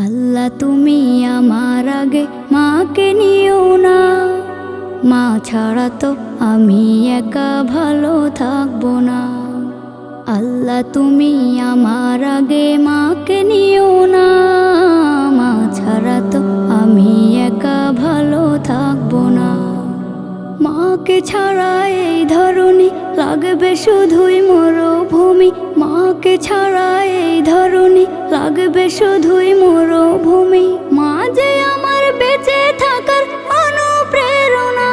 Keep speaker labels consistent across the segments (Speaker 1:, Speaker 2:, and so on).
Speaker 1: আল্লাহ তুমি আমার আগে মাকে নিও না, মা ছাড়া তো আমি একা ভালো থাকবো না। আল্লাহ তুমি আমার আগে মাকে নিও না, মা ছাড়া তো আমি একা ভালো থাকবো না। মাকে ছাড়া এই ধরনী লাগবে শুধুই মরুভূমি, মাকে ছাড়া এই ধরনী লাগবে শুধুই মরুভূমি। মা যে আমার বেঁচে থাকার অনুপ্রেরণা,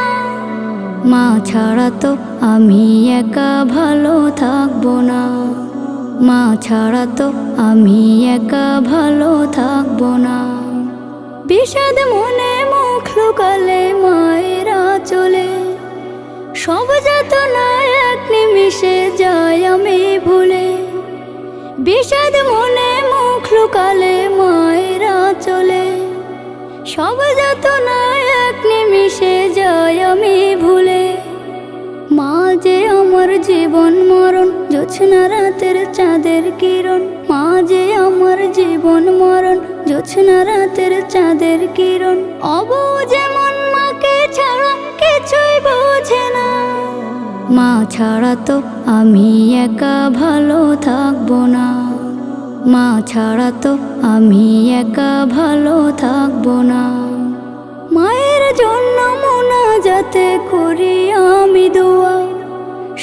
Speaker 1: মা ছাড়া তো আমি একা ভালো থাকবো না। মা ছাড়া তো আমি একা ভালো থাকবো না। বিষাদ মনে মুখ লুকালে মায়েরা চলে, সব যাতনা এক নিমিষে যায় আমি ভুলে। বিষাদ মনে মুখ লুকালে মায়েরা চলে, সব যাতনা এক নিমিষে যায় আমি ভুলে। মা যে আমার জীবন মরণ, জোছনা রাতের চাঁদের কিরণ। মা যে আমার জীবন মরণ, জোছনা রাতের চাঁদের কিরণ। অবুঝ মন মাকে ছাড়া কিছুই বোঝে না, মা ছাড়া তো আমি একা ভালো থাকবো না। মা ছাড়া তো আমি একা ভালো থাকবো না। মায়ের জন্য মোনাজাতে করি আমি দোয়া,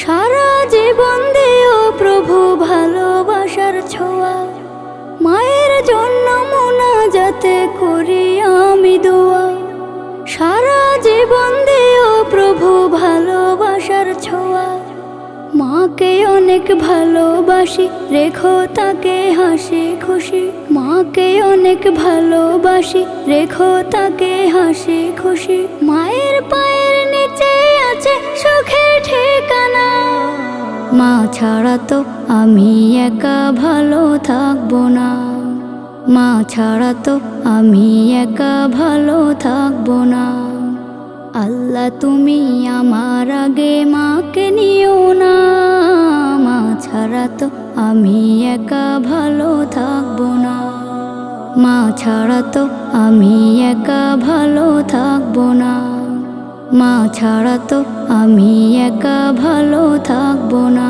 Speaker 1: সারা জীবন দিও প্রভু ভালোবাসার ছোঁয়া। মায়ের জন্য মোনাজাতে করি আমি দোয়া, সারা জীবন দিও প্রভু ভালোবাসার ছোঁয়া। মাকে অনেক ভালোবাসি, রেখো তাকে হাসি খুশি। মাকে অনেক ভালোবাসি, রেখো তাকে হাসি খুশি। মায়ের পায়ের নিচে আছে সুখের ঠিকানা, মা ছাড়া তো আমি একা ভালো থাকবো না। মা ছাড়া তো আমি একা ভালো থাকবো না। আল্লাহ তুমি আমার আগে মাকে নিও না, মা ছাড়া তো আমি একা ভালো থাকবো না। মা ছাড়া তো আমি একা ভালো থাকবো না। মা ছাড়া তো আমি একা ভালো থাকবো না।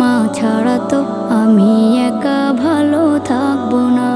Speaker 1: মা ছাড়া তো আমি একা ভালো থাকবো না।